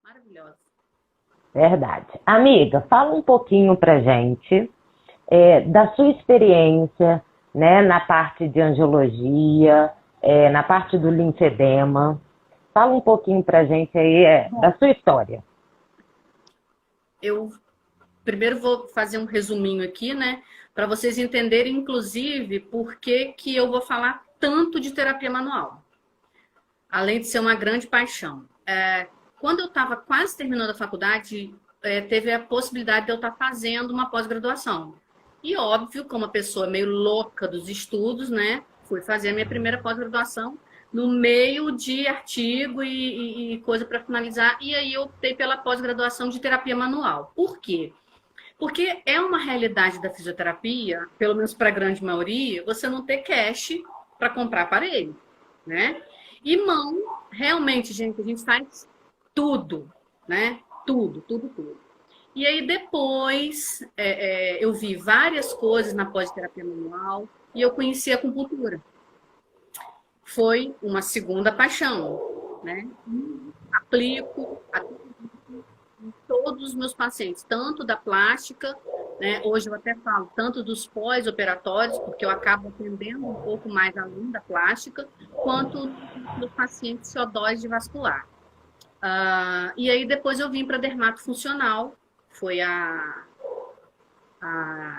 Maravilhosa. Verdade. Amiga, fala um pouquinho pra gente da sua experiência, né, na parte de angiologia, na parte do linfedema. Fala um pouquinho pra gente aí da sua história. Eu primeiro vou fazer um resuminho aqui, né? Para vocês entenderem, inclusive, por que que eu vou falar tanto de terapia manual. Além de ser uma grande paixão. Quando eu estava quase terminando a faculdade, teve a possibilidade de eu estar fazendo uma pós-graduação. E óbvio, como uma pessoa meio louca dos estudos, né? Fui fazer a minha primeira pós-graduação no meio de artigo e coisa para finalizar. E aí eu optei pela pós-graduação de terapia manual. Por quê? Porque é uma realidade da fisioterapia, pelo menos para a grande maioria, você não ter cash para comprar aparelho, né? E mão, realmente, gente, a gente faz tudo, né? Tudo, tudo, tudo. E aí depois eu vi várias coisas na pós-terapia manual e eu conheci a acupuntura. Foi uma segunda paixão, né? Aplico em todos os meus pacientes, tanto da plástica, né? Hoje eu até falo tanto dos pós-operatórios, porque eu acabo atendendo um pouco mais além da plástica, quanto dos pacientes ciodóide vascular. E aí depois eu vim para dermatofuncional, foi a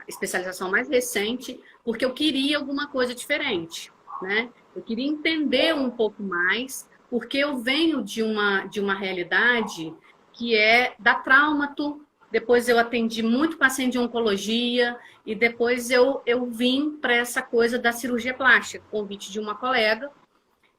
especialização mais recente, porque eu queria alguma coisa diferente, né? Eu queria entender um pouco mais, porque eu venho de uma realidade que é da traumato, depois eu atendi muito paciente de oncologia, e depois eu vim para essa coisa da cirurgia plástica, convite de uma colega,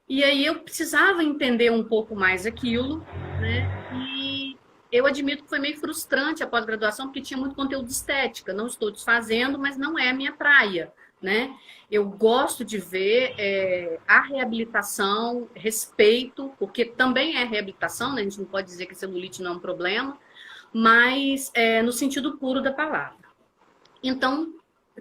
e aí eu precisava entender um pouco mais aquilo, né? E eu admito que foi meio frustrante a pós-graduação, porque tinha muito conteúdo de estética. Não estou desfazendo, mas não é a minha praia, né? Eu gosto de ver a reabilitação, respeito, porque também é reabilitação, né? A gente não pode dizer que celulite não é um problema, mas no sentido puro da palavra. Então,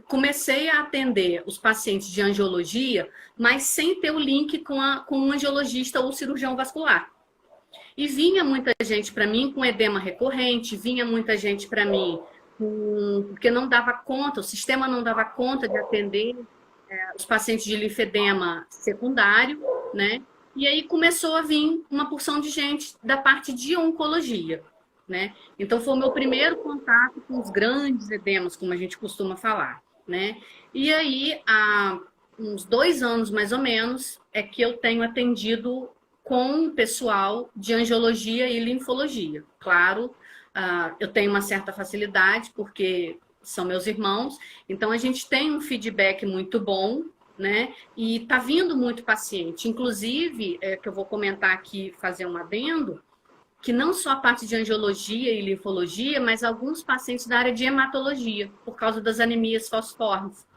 comecei a atender os pacientes de angiologia, mas sem ter o link com um angiologista ou cirurgião vascular. E vinha muita gente para mim com edema recorrente, vinha muita gente para mim porque não dava conta, o sistema não dava conta de atender os pacientes de linfedema secundário, né? E aí começou a vir uma porção de gente da parte de oncologia, né? Então foi o meu primeiro contato com os grandes edemas, como a gente costuma falar, né? E aí, há uns 2 anos mais ou menos, é que eu tenho atendido com o pessoal de angiologia e linfologia. Claro, eu tenho uma certa facilidade, porque são meus irmãos, então a gente tem um feedback muito bom, né? E tá vindo muito paciente. Inclusive, que eu vou comentar aqui, fazer um adendo, que não só a parte de angiologia e linfologia, mas alguns pacientes da área de hematologia, por causa das anemias falciformes.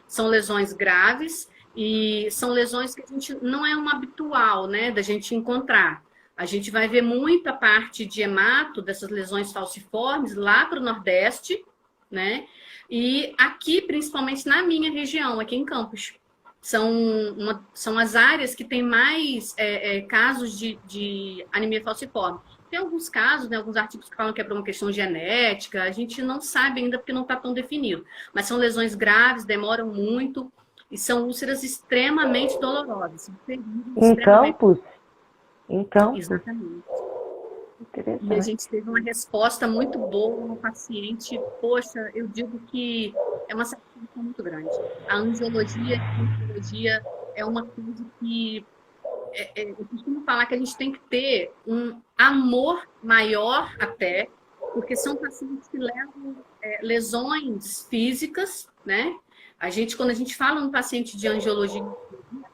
São lesões graves e são lesões que a gente não é uma habitual, né, da gente encontrar. A gente vai ver muita parte de hemato dessas lesões falciformes lá para o Nordeste, né? E aqui, principalmente na minha região, aqui em Campos. São as áreas que têm mais casos de anemia falciforme. Tem alguns casos, né, alguns artigos que falam que é por uma questão genética, a gente não sabe ainda porque não está tão definido. Mas são lesões graves, demoram muito e são úlceras extremamente dolorosas. Em Campos? Em Campos? Exatamente. E a gente teve uma resposta muito boa no paciente. Poxa, eu digo que é uma satisfação muito grande. A angiologia e a oncologia é uma coisa que eu costumo falar que a gente tem que ter um amor maior até, porque são pacientes que levam lesões físicas, né? Quando a gente fala no paciente de angiologia,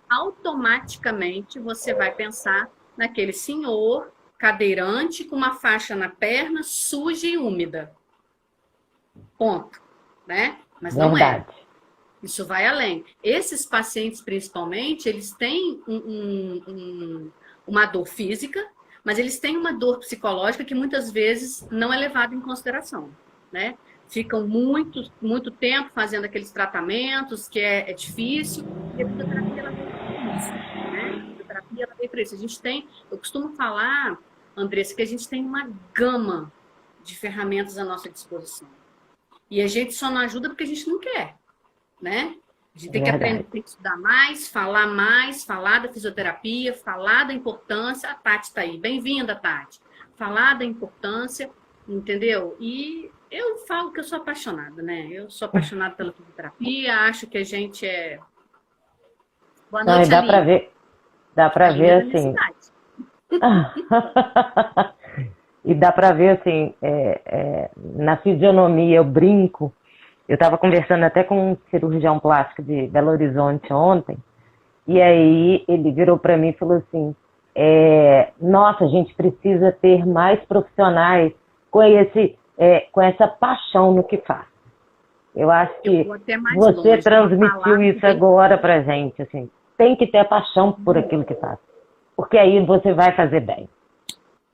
automaticamente você vai pensar naquele senhor cadeirante com uma faixa na perna suja e úmida. Ponto, né? Mas não é. Isso vai além. Esses pacientes, principalmente, eles têm uma dor física, mas eles têm uma dor psicológica que muitas vezes não é levada em consideração, né? Ficam muito, muito tempo fazendo aqueles tratamentos, que é difícil, e a fisioterapia ela veio para isso, né? A fisioterapia ela veio para isso. Eu costumo falar, Andressa, que a gente tem uma gama de ferramentas à nossa disposição. E a gente só não ajuda porque a gente não quer, né? A gente tem que aprender, tem que estudar mais, falar da fisioterapia, falar da importância. A Tati está aí. Bem-vinda, Tati. Falar da importância, entendeu? E eu falo que eu sou apaixonada, né? Eu sou apaixonada pela fisioterapia, acho que a gente é... Boa noite, não, dá para ver assim... E dá para ver assim, na fisionomia, eu brinco. Eu estava conversando até com um cirurgião plástico de Belo Horizonte ontem, e aí ele virou para mim e falou assim, nossa, a gente precisa ter mais profissionais com essa paixão no que faz. Eu acho que você transmitiu isso agora para gente, assim, tem que ter paixão por aquilo que faz, porque aí você vai fazer bem.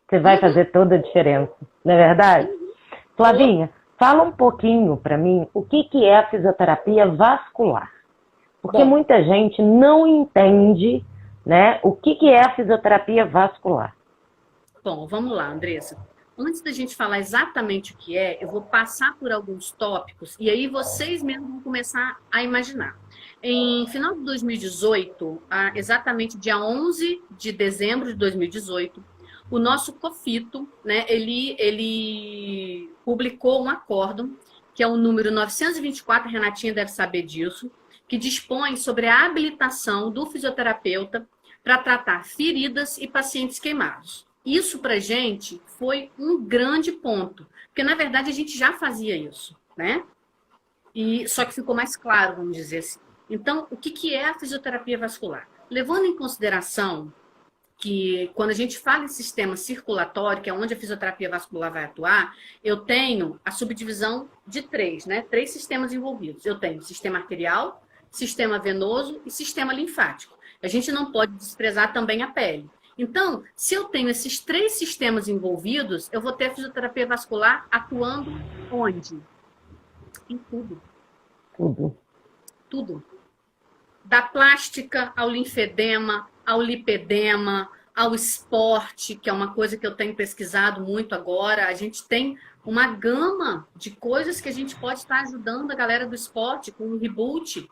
Você vai fazer toda a diferença, não é verdade? Flavinha, fala um pouquinho para mim o que é a fisioterapia vascular. Porque muita gente não entende, né, o que é a fisioterapia vascular. Bom, vamos lá, Andressa. Antes da gente falar exatamente o que é, eu vou passar por alguns tópicos e aí vocês mesmos vão começar a imaginar. Em final de 2018, exatamente dia 11 de dezembro de 2018, o nosso COFITO, né, ele publicou um acórdão, que é o número 924, Renatinha deve saber disso, que dispõe sobre a habilitação do fisioterapeuta para tratar feridas e pacientes queimados. Isso, para a gente, foi um grande ponto, porque, na verdade, a gente já fazia isso, né? Só que ficou mais claro, vamos dizer assim. Então, o que é a fisioterapia vascular? Levando em consideração que quando a gente fala em sistema circulatório, que é onde a fisioterapia vascular vai atuar, eu tenho a subdivisão de três, né? 3 sistemas envolvidos. Eu tenho sistema arterial, sistema venoso e sistema linfático. A gente não pode desprezar também a pele. Então, se eu tenho esses 3 sistemas envolvidos, eu vou ter a fisioterapia vascular atuando onde? Em tudo. Tudo. Da plástica ao linfedema, ao lipedema, ao esporte, que é uma coisa que eu tenho pesquisado muito agora. A gente tem uma gama de coisas que a gente pode estar ajudando a galera do esporte com o Reboot,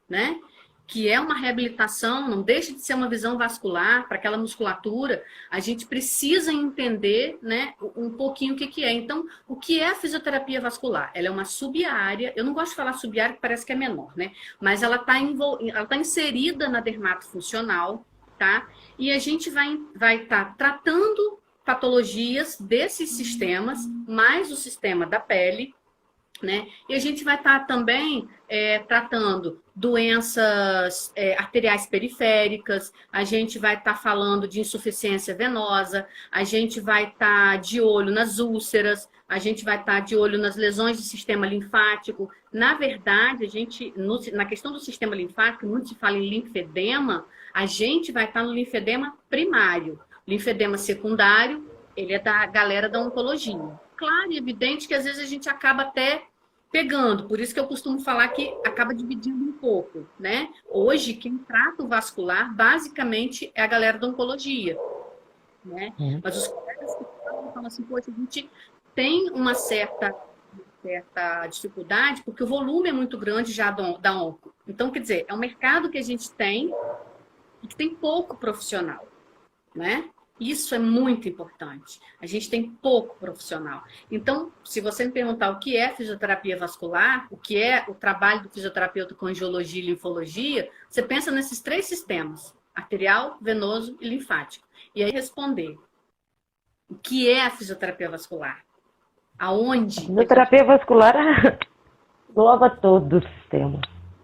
né? Que é uma reabilitação, não deixa de ser uma visão vascular para aquela musculatura. A gente precisa entender, né, um pouquinho o que é. Então, o que é a fisioterapia vascular? Ela é uma sub-área, eu não gosto de falar sub-área, que parece que é menor, né? Mas ela tá inserida na dermatofuncional, tá? E a gente vai estar tratando patologias desses sistemas, mais o sistema da pele, né? E a gente vai estar também tratando doenças arteriais periféricas, a gente vai estar falando de insuficiência venosa, a gente vai estar de olho nas úlceras, a gente vai estar de olho nas lesões do sistema linfático. Na verdade, a gente, na questão do sistema linfático, muito se fala em linfedema, a gente vai estar no linfedema primário. Linfedema secundário, ele é da galera da oncologia. Claro e evidente que às vezes a gente acaba até pegando, por isso que eu costumo falar que acaba dividindo um pouco, né? Hoje, quem trata o vascular, basicamente, é a galera da oncologia, né? Mas os colegas que falam assim, poxa, a gente tem uma certa dificuldade, porque o volume é muito grande já da onco. Então, quer dizer, é um mercado que a gente tem e que tem pouco profissional, né? Isso é muito importante. A gente tem pouco profissional. Então, se você me perguntar o que é fisioterapia vascular, o que é o trabalho do fisioterapeuta com angiologia e linfologia, você pensa nesses 3 sistemas, arterial, venoso e linfático. E aí responder, o que é a fisioterapia vascular? Aonde? A fisioterapia vascular engloba todo o sistema.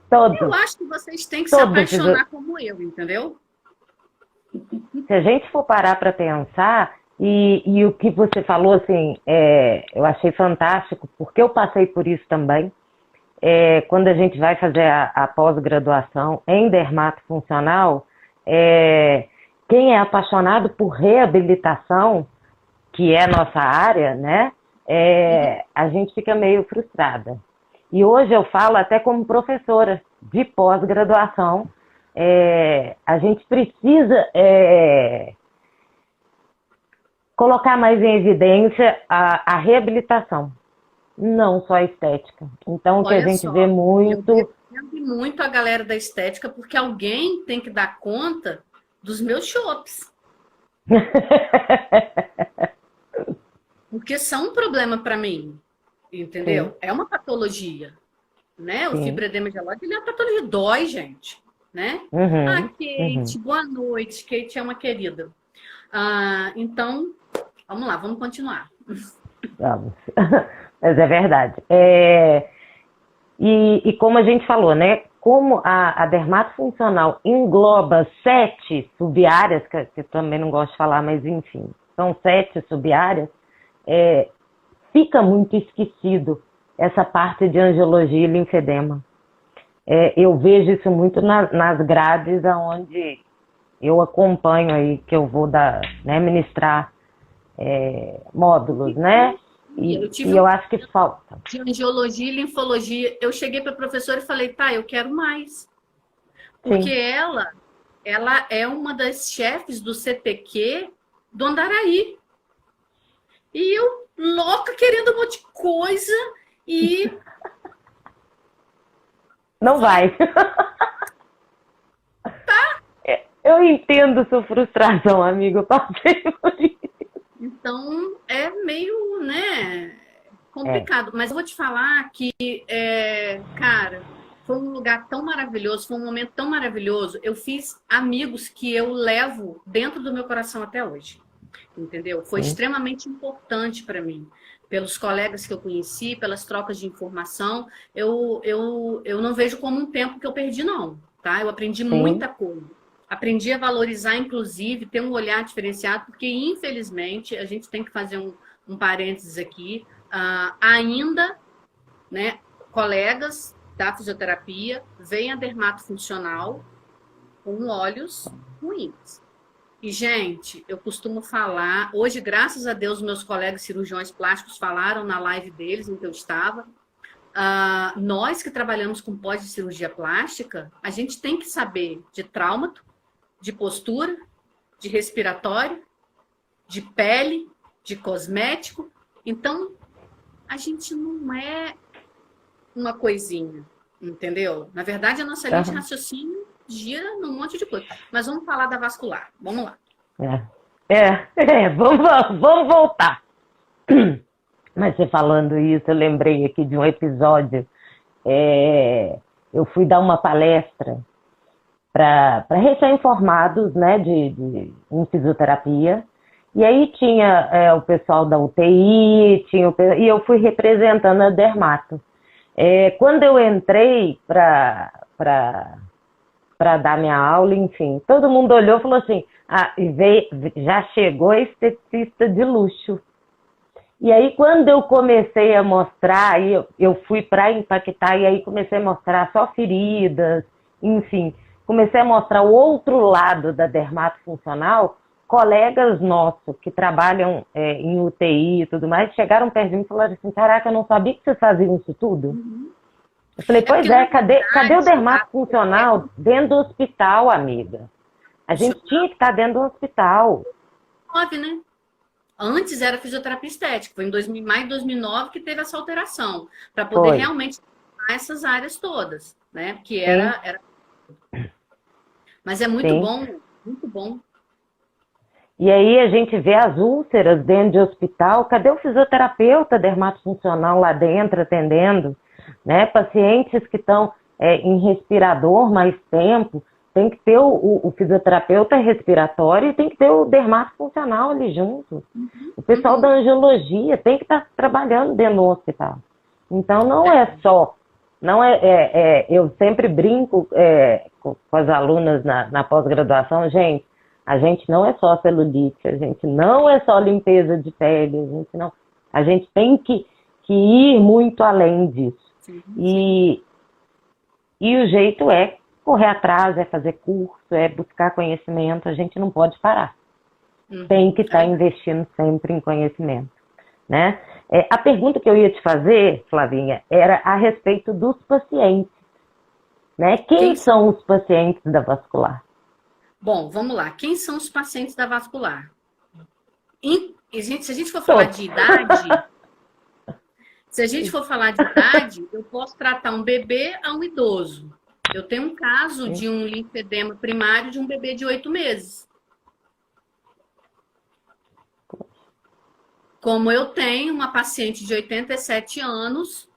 Todo. Eu acho que vocês têm que se apaixonar como eu, entendeu? Se a gente for parar para pensar, e o que você falou, assim, eu achei fantástico, porque eu passei por isso também, quando a gente vai fazer a pós-graduação em dermatofuncional, quem é apaixonado por reabilitação, que é a nossa área, né, a gente fica meio frustrada. E hoje eu falo até como professora de pós-graduação, a gente precisa colocar mais em evidência a reabilitação, não só a estética. Então, o que a Olha gente só, vê eu muito... defendo muito a galera da estética, porque alguém tem que dar conta dos meus chopes. Porque são um problema para mim, entendeu? Sim, É uma patologia, né? O sim. fibroedema gelóide, ele é uma patologia, dói, gente, né? Ah, Uhum, Kate, uhum. boa noite. Kate é uma querida. Então, vamos lá, vamos continuar. Vamos. Mas é verdade. E como a gente falou, né? Como a dermatofuncional engloba 7 sub-áreas, que eu também não gosto de falar, mas enfim, são 7 sub-áreas, fica muito esquecido essa parte de angiologia e linfedema. Eu vejo isso muito nas grades onde eu acompanho aí, que eu vou né, ministrar módulos, né? Eu E tive um eu acho que falta. de angiologia e linfologia. Eu cheguei para a professora e falei, tá, eu quero mais. Porque Sim. ela é uma das chefes do CTQ do Andaraí. E eu, louca, querendo um monte de coisa. E Não falei, vai. Eu entendo sua frustração, amigo. Eu passei por isso. então é meio, né, É, complicado. Mas eu vou te falar que, cara, foi um lugar tão maravilhoso, foi um momento tão maravilhoso. Eu fiz amigos que eu levo dentro do meu coração até hoje. Entendeu? Foi sim, extremamente importante para mim. Pelos colegas que eu conheci, pelas trocas de informação, eu não vejo como um tempo que eu perdi, não. Tá? Eu aprendi sim. muita coisa. Aprendi a valorizar, inclusive, ter um olhar diferenciado, porque, infelizmente, a gente tem que fazer um parênteses aqui. Ainda, né, colegas da fisioterapia veem a dermatofuncional com olhos ruins. E, gente, eu costumo falar, hoje, graças a Deus, meus colegas cirurgiões plásticos falaram na live deles, em que eu estava, nós que trabalhamos com pós de cirurgia plástica, a gente tem que saber de traumato, de postura, de respiratório, de pele, de cosmético. Então, a gente não é uma coisinha, entendeu? Na verdade, a nossa linha de Aham. raciocínio gira num monte de coisa. Mas vamos falar da vascular. Vamos lá. Vamos voltar. Mas você falando isso, eu lembrei aqui de um episódio. Eu fui dar uma palestra para recém-formados, né, em fisioterapia. E aí tinha o pessoal da UTI, e eu fui representando a dermato. Quando eu entrei para dar minha aula, enfim, todo mundo olhou e falou assim, já chegou a esteticista de luxo. E aí, quando eu comecei a mostrar, aí eu fui para impactar, e aí comecei a mostrar só feridas, enfim, comecei a mostrar o outro lado da dermatofuncional. Colegas nossos que trabalham em UTI e tudo mais, chegaram perto de mim e falaram assim, caraca, eu não sabia que vocês faziam isso tudo. Eu falei, É pois porque, na cadê o verdade, dermatofuncional dentro do hospital, amiga? A gente tinha que estar dentro do hospital. 2009, né? Antes era fisioterapia estética. Foi em maio de 2009 que teve essa alteração, para poder Foi, realmente tratar essas áreas todas, né? Que sim, era... Mas é muito sim. bom, muito bom. E aí a gente vê as úlceras dentro de hospital, cadê o fisioterapeuta dermatofuncional lá dentro atendendo? Né? Pacientes que estão em respirador mais tempo, tem que ter o fisioterapeuta respiratório e tem que ter o dermatofuncional ali junto. O pessoal da angiologia tem que estar trabalhando dentro do hospital. Então não é só, eu sempre brinco com as alunas na pós-graduação, gente, a gente não é só celulite, a gente não é só limpeza de pele, a gente tem que ir muito além disso. Sim, sim. E o jeito é correr atrás, é fazer curso, é buscar conhecimento, a gente não pode parar. Tem que estar investindo sempre em conhecimento. Né? A pergunta que eu ia te fazer, Flavinha, era a respeito dos pacientes. Né? Quem são os pacientes da vascular? Bom, vamos lá. Quem são os pacientes da vascular? se a gente for falar de idade, se a gente for falar de idade, eu posso tratar um bebê a um idoso. Eu tenho um caso de um linfedema primário de um bebê de 8 meses. Como eu tenho uma paciente de 87 anos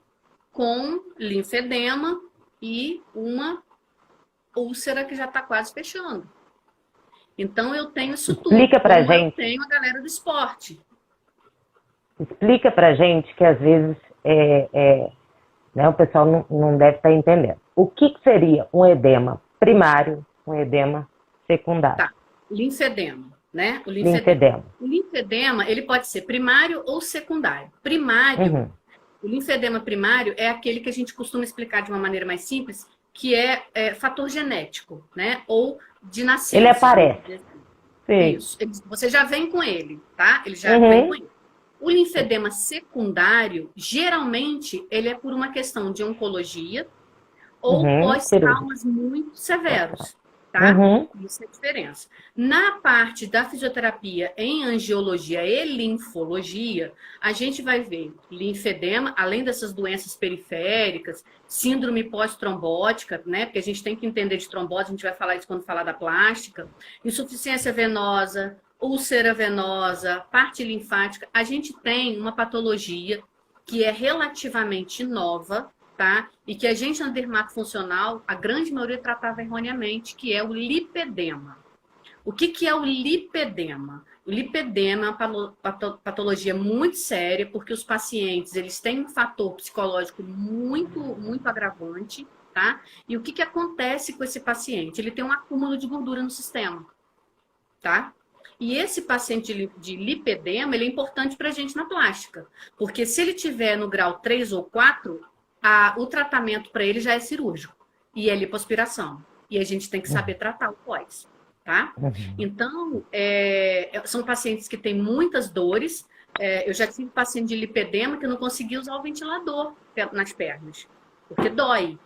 com linfedema e uma úlcera que já está quase fechando. Então, eu tenho isso tudo. Explica pra gente. Eu tenho a galera do esporte. Explica pra gente que às vezes né, o pessoal não deve estar entendendo. O que seria um edema primário, um edema secundário? Tá. Linfedema, né? O linfedema, ele pode ser primário ou secundário. Primário, o linfedema primário é aquele que a gente costuma explicar de uma maneira mais simples, que é fator genético, né? Ou de nascença. Ele aparece. Sim. Isso. Você já vem com ele, tá? Ele já vem com ele. O linfedema secundário, geralmente, ele é por uma questão de oncologia ou pós-traumas muito severos, tá? Isso é a diferença. Na parte da fisioterapia em angiologia e linfologia, a gente vai ver linfedema, além dessas doenças periféricas, síndrome pós-trombótica, né? Porque a gente tem que entender de trombose, a gente vai falar isso quando falar da plástica, insuficiência venosa, úlcera venosa, parte linfática. A gente tem uma patologia que é relativamente nova, tá? E que a gente na dermatofuncional, a grande maioria tratava erroneamente, que é o lipedema. O que é o lipedema? O lipedema é uma patologia muito séria, porque os pacientes, eles têm um fator psicológico muito agravante, tá? E o que acontece com esse paciente? Ele tem um acúmulo de gordura no sistema, tá? E esse paciente de lipedema, ele é importante para a gente na plástica. Porque se ele tiver no grau 3 ou 4, o tratamento para ele já é cirúrgico. E é lipoaspiração. E a gente tem que saber tratar o pós, tá? Então, são pacientes que têm muitas dores. Eu já tive paciente de lipedema que não conseguia usar o ventilador nas pernas. Porque dói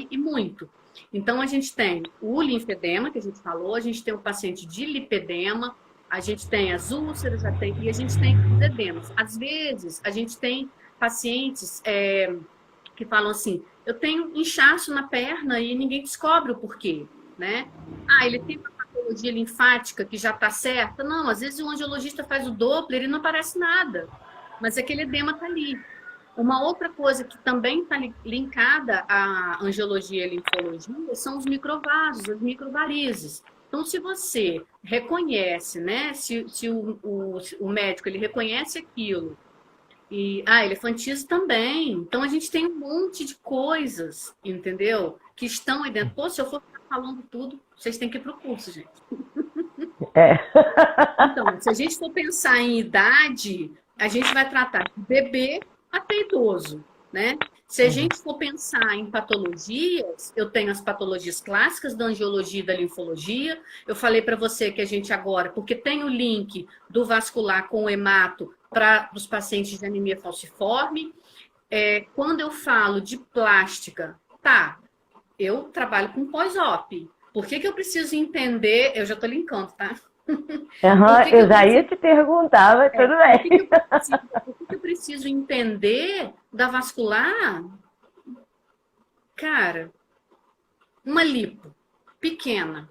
e muito. Então, a gente tem o linfedema, que a gente falou, a gente tem o paciente de lipedema, a gente tem as úlceras, e a gente tem os edemas. Às vezes, a gente tem pacientes que falam assim, eu tenho inchaço na perna e ninguém descobre o porquê, né? Ele tem uma patologia linfática que já está certa. Não, às vezes o angiologista faz o Doppler e não aparece nada, mas aquele edema está ali. Uma outra coisa que também está linkada à angiologia e linfologia são os microvasos, as microvarizes. Então, se você reconhece, né? Se o médico ele reconhece aquilo, e elefantise também. Então, a gente tem um monte de coisas, entendeu? Que estão aí dentro. Pô, se eu for ficar falando tudo, vocês têm que ir para o curso, gente. Então, se a gente for pensar em idade, a gente vai tratar de bebê até idoso, né? Se a gente for pensar em patologias, eu tenho as patologias clássicas da angiologia e da linfologia. Eu falei para você que a gente agora, porque tem o link do vascular com o hemato para os pacientes de anemia falciforme. Quando eu falo de plástica, eu trabalho com pós-op. Por que eu preciso entender? Eu já estou linkando, tá? Eu já ia te perguntar, mas tudo bem. Por que eu preciso entender da vascular? Cara, uma lipo pequena,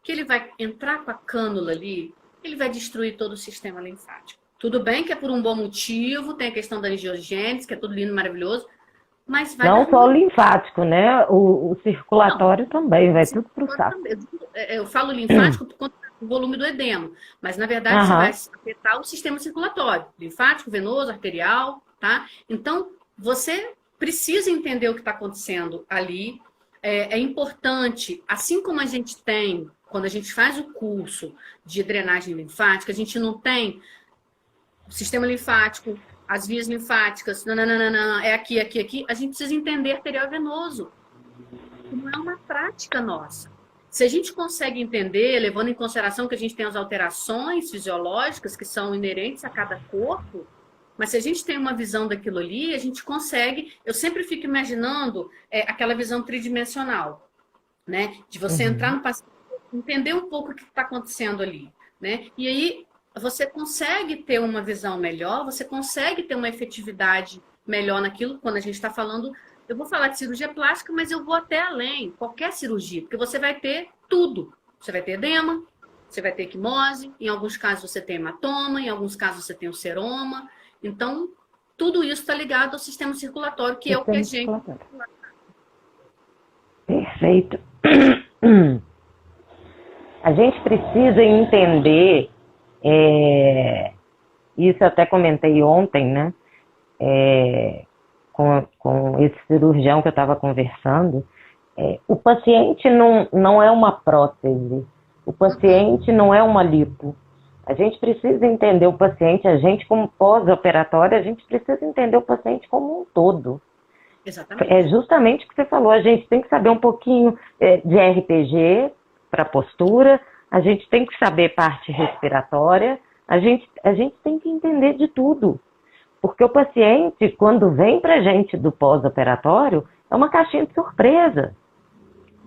que ele vai entrar com a cânula ali, ele vai destruir todo o sistema linfático. Tudo bem que é por um bom motivo, tem a questão da angiogênese, que é tudo lindo e maravilhoso, mas vai... Não só o linfático, né? O circulatório também, vai tudo pro saco. Eu falo linfático por conta do volume do edema, mas na verdade você vai afetar o sistema circulatório, linfático, venoso, arterial, tá? Então, você precisa entender o que está acontecendo ali. É importante, assim como a gente tem, quando a gente faz o curso de drenagem linfática, a gente não tem o sistema linfático, as vias linfáticas, é aqui, a gente precisa entender arterial venoso. Não é uma prática nossa. Se a gente consegue entender, levando em consideração que a gente tem as alterações fisiológicas que são inerentes a cada corpo, mas se a gente tem uma visão daquilo ali, a gente consegue... Eu sempre fico imaginando aquela visão tridimensional, né? De você entrar no paciente, entender um pouco o que está acontecendo ali, né? E aí, você consegue ter uma visão melhor, você consegue ter uma efetividade melhor naquilo, quando a gente está falando, eu vou falar de cirurgia plástica, mas eu vou até além, qualquer cirurgia, porque você vai ter tudo. Você vai ter edema, você vai ter equimose, em alguns casos você tem hematoma, em alguns casos você tem o seroma. Então, tudo isso está ligado ao sistema circulatório, que é o que a gente... Perfeito. A gente precisa entender, isso eu até comentei ontem, né? Com esse cirurgião que eu estava conversando, o paciente não é uma prótese, o paciente não é uma lipo. A gente precisa entender o paciente, a gente como pós-operatório, a gente precisa entender o paciente como um todo. Exatamente. É justamente o que você falou, a gente tem que saber um pouquinho de RPG para postura, a gente tem que saber parte respiratória, a gente tem que entender de tudo. Porque o paciente, quando vem para a gente do pós-operatório, é uma caixinha de surpresa.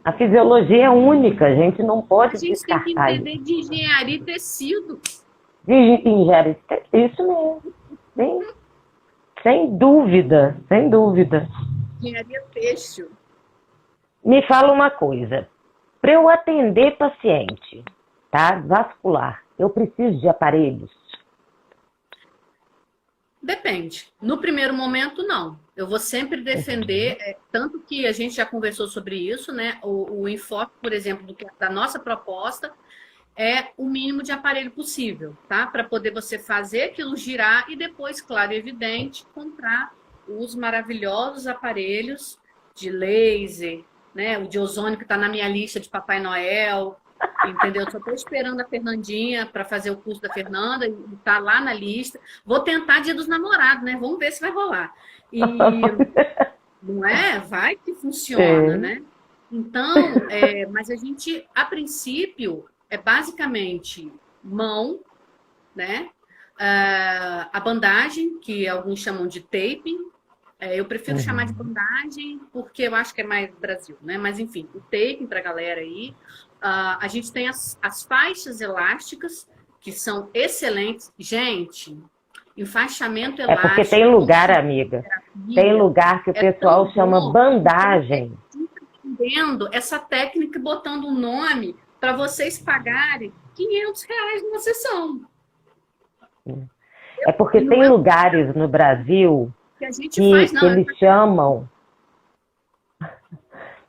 A fisiologia é única, a gente não pode descartar. A gente tem que entender de engenharia e tecido. De engenharia e tecido, isso mesmo. Sem dúvida, sem dúvida. Engenharia têxtil. Me fala uma coisa. Para eu atender paciente, tá, vascular, eu preciso de aparelhos? Depende. No primeiro momento, não. Eu vou sempre defender, tanto que a gente já conversou sobre isso, né? O enfoque, por exemplo, da nossa proposta é o mínimo de aparelho possível, tá? Para poder você fazer aquilo girar e depois, claro e evidente, comprar os maravilhosos aparelhos de laser, né? O de ozônio que está na minha lista de Papai Noel, entendeu? Só estou esperando a Fernandinha para fazer o curso da Fernanda e está lá na lista. Vou tentar Dia dos Namorados, né? Vamos ver se vai rolar. E não é? Vai que funciona, né? Então, mas a gente, a princípio, é basicamente mão, né? A bandagem, que alguns chamam de taping. Eu prefiro chamar de bandagem porque eu acho que é mais Brasil, né? Mas enfim, o taping para a galera aí. A gente tem as faixas elásticas, que são excelentes. Gente, enfaixamento elástico... porque tem lugar, amiga, tem lugar que o pessoal chama bandagem. Entendendo essa técnica, botando um nome para vocês pagarem R$500 numa sessão. É porque tem lugares no Brasil que eles chamam...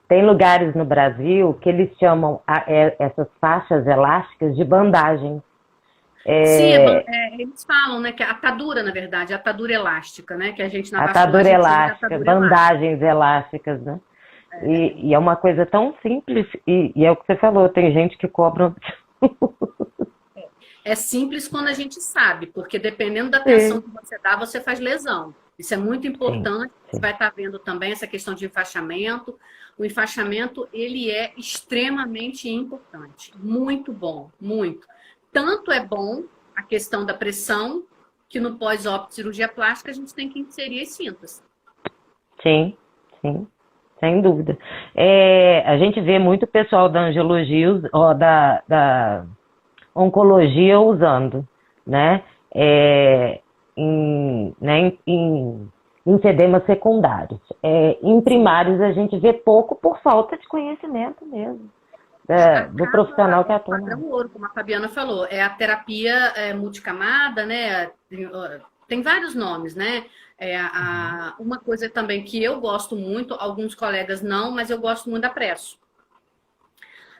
Tem lugares no Brasil que eles chamam essas faixas elásticas de bandagem. Sim, eles falam, né, que é atadura, na verdade, atadura elástica, né, que a gente na atadura elástica, bandagens elásticas, né? E é uma coisa tão simples, e é o que você falou, tem gente que cobra... É simples quando a gente sabe, porque dependendo da atenção que você dá, você faz lesão. Isso é muito importante. Você vai estar vendo também essa questão de enfaixamento. O enfaixamento, ele é extremamente importante. Muito bom, muito. Tanto é bom a questão da pressão, que no pós-op cirurgia plástica a gente tem que inserir as cintas. Sim, sem dúvida. A gente vê muito pessoal da angiologia, da oncologia usando, né? Em edemas secundários. Em primários a gente vê pouco por falta de conhecimento mesmo. Do profissional que atua. Padrão ouro, como a Fabiana falou, é a terapia multicamada, né? Tem vários nomes, né? Uma coisa também que eu gosto muito, alguns colegas não, mas eu gosto muito da presso.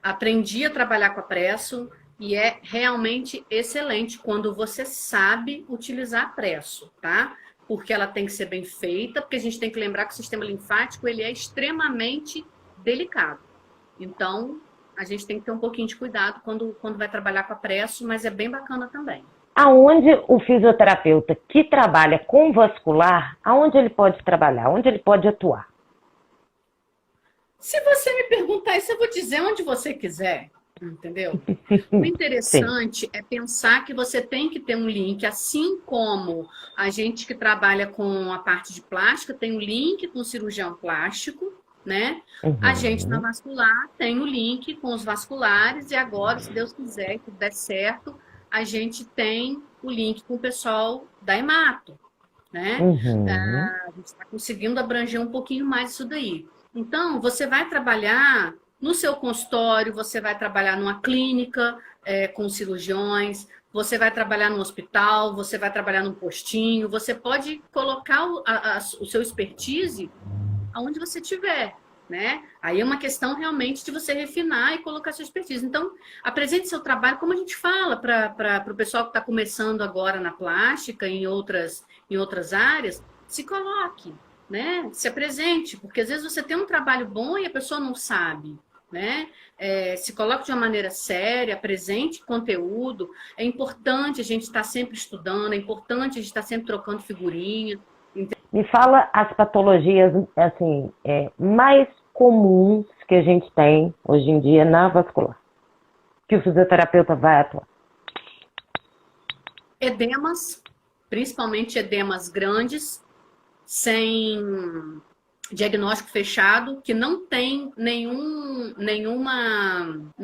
Aprendi a trabalhar com a presso e é realmente excelente quando você sabe utilizar a presso, tá? Porque ela tem que ser bem feita, porque a gente tem que lembrar que o sistema linfático ele é extremamente delicado. Então, a gente tem que ter um pouquinho de cuidado quando vai trabalhar com a presso, mas é bem bacana também. Aonde o fisioterapeuta que trabalha com vascular, aonde ele pode trabalhar? Onde ele pode atuar? Se você me perguntar isso, eu vou dizer onde você quiser, entendeu? O interessante é pensar que você tem que ter um link, assim como a gente que trabalha com a parte de plástica tem um link com o cirurgião plástico, né? A gente na vascular tem o link com os vasculares e agora, se Deus quiser, que der certo, a gente tem o link com o pessoal da Hemato, né? Uhum. A gente está conseguindo abranger um pouquinho mais isso daí. Então, você vai trabalhar no seu consultório, você vai trabalhar numa clínica com cirurgiões, você vai trabalhar no hospital, você vai trabalhar num postinho, você pode colocar o seu expertise aonde você estiver, né? Aí é uma questão realmente de você refinar e colocar sua expertise. Então, apresente seu trabalho, como a gente fala para o pessoal que está começando agora na plástica, em outras áreas, se coloque, né? Se apresente, porque às vezes você tem um trabalho bom e a pessoa não sabe, né? Se coloque de uma maneira séria, apresente conteúdo. É importante a gente estar sempre estudando, é importante a gente estar sempre trocando figurinha. Me fala as patologias assim, mais comuns que a gente tem hoje em dia na vascular, que o fisioterapeuta vai atuar. Edemas, principalmente edemas grandes, sem diagnóstico fechado, que não tem nenhuma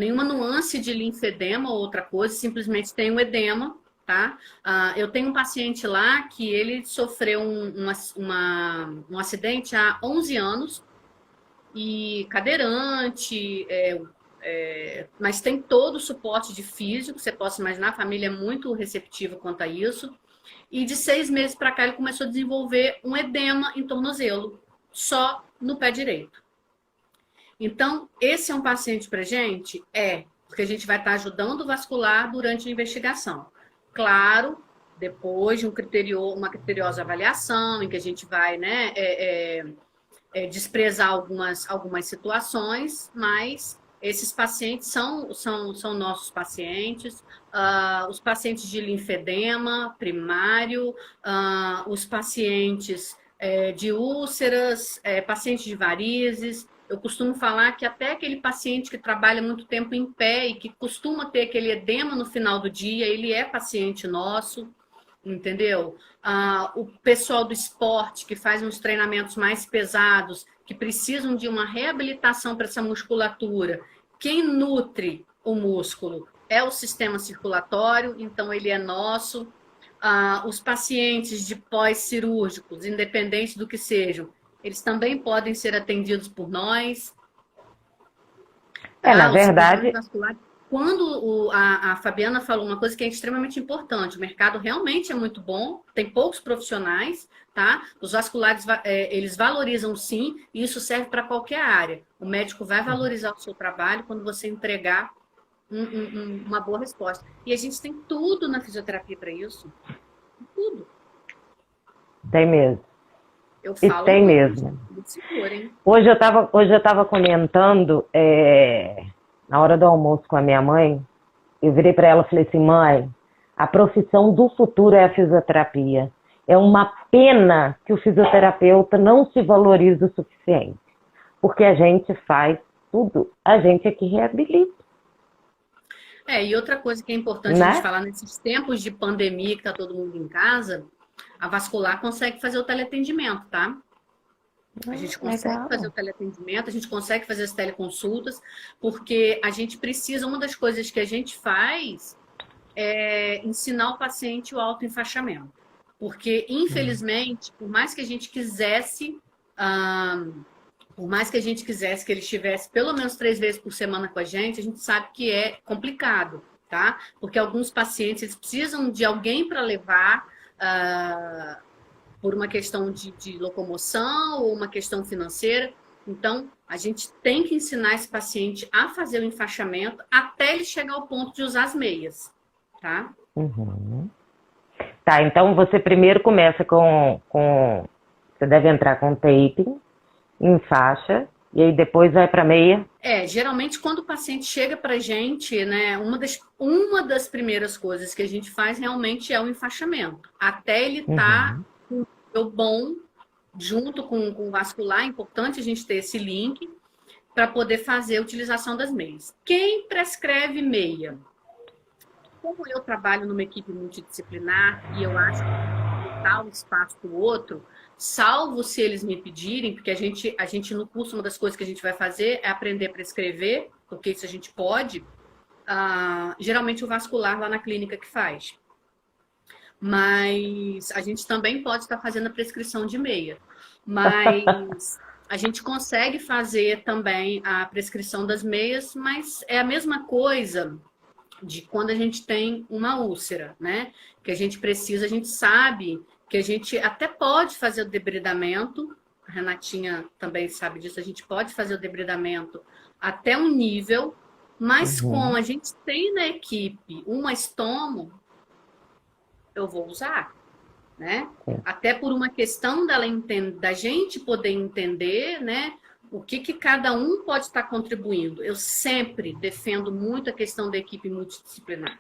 nuance de linfedema ou outra coisa, simplesmente tem um edema, tá? Eu tenho um paciente lá que ele sofreu um acidente há 11 anos, e cadeirante, mas tem todo o suporte de físico, você possa imaginar, a família é muito receptiva quanto a isso. E de 6 meses para cá ele começou a desenvolver um edema em tornozelo, só no pé direito. Então, esse é um paciente para gente? Porque a gente vai estar ajudando o vascular durante a investigação. Claro, depois de uma criteriosa avaliação, em que a gente vai, né, desprezar algumas situações, mas esses pacientes são nossos pacientes, os pacientes de linfedema primário, os pacientes de úlceras, pacientes de varizes. Eu costumo falar que até aquele paciente que trabalha muito tempo em pé e que costuma ter aquele edema no final do dia, ele é paciente nosso, entendeu? O pessoal do esporte que faz uns treinamentos mais pesados, que precisam de uma reabilitação para essa musculatura. Quem nutre o músculo é o sistema circulatório, então ele é nosso. Os pacientes de pós-cirúrgicos, independente do que sejam, eles também podem ser atendidos por nós. Na Os verdade, vasculares. Quando a Fabiana falou uma coisa que é extremamente importante, o mercado realmente é muito bom, tem poucos profissionais, tá? Os vasculares, eles valorizam sim, e isso serve para qualquer área. O médico vai valorizar o seu trabalho quando você entregar uma boa resposta. E a gente tem tudo na fisioterapia para isso. Tudo. tem mesmo. Eu falo tem muito, mesmo. muito seguro, hein? Hoje eu estava comentando, na hora do almoço com a minha mãe, eu virei para ela e falei assim, mãe, a profissão do futuro é a fisioterapia. É uma pena que o fisioterapeuta não se valoriza o suficiente, porque a gente faz tudo, a gente é que reabilita. E outra coisa que é importante a gente falar nesses tempos de pandemia, que está todo mundo em casa, a vascular consegue fazer o teleatendimento, tá? A gente consegue fazer o teleatendimento, a gente consegue fazer as teleconsultas, porque a gente precisa, uma das coisas que a gente faz é ensinar o paciente o autoenfaixamento. Porque, infelizmente, por mais que a gente quisesse que ele estivesse pelo menos 3 vezes por semana com a gente sabe que é complicado, tá? Porque alguns pacientes eles precisam de alguém para levar por uma questão de locomoção ou uma questão financeira. Então, a gente tem que ensinar esse paciente a fazer o enfaixamento até ele chegar ao ponto de usar as meias, tá? Uhum. Tá, então você primeiro começa com... Você deve entrar com taping, enfaixa, e aí depois vai para meia? Geralmente quando o paciente chega pra gente, né, uma das primeiras coisas que a gente faz realmente é o enfaixamento. Até ele estar com o nível bom, junto com o vascular, é importante a gente ter esse link para poder fazer a utilização das meias. Quem prescreve meia? Como eu trabalho numa equipe multidisciplinar e eu acho que dá um espaço para o outro, salvo se eles me pedirem, porque a gente no curso, uma das coisas que a gente vai fazer é aprender a prescrever, porque isso a gente pode. geralmente o vascular lá na clínica que faz. Mas a gente também pode estar fazendo a prescrição de meia. Mas a gente consegue fazer também a prescrição das meias, mas é a mesma coisa de quando a gente tem uma úlcera, né? Que a gente precisa, a gente sabe que a gente até pode fazer o debridamento, a Renatinha também sabe disso, a gente pode fazer o debridamento até um nível, mas como a gente tem na equipe uma estomo, eu vou usar, né? Até por uma questão da gente poder entender, né? O que cada um pode estar contribuindo. Eu sempre defendo muito a questão da equipe multidisciplinar,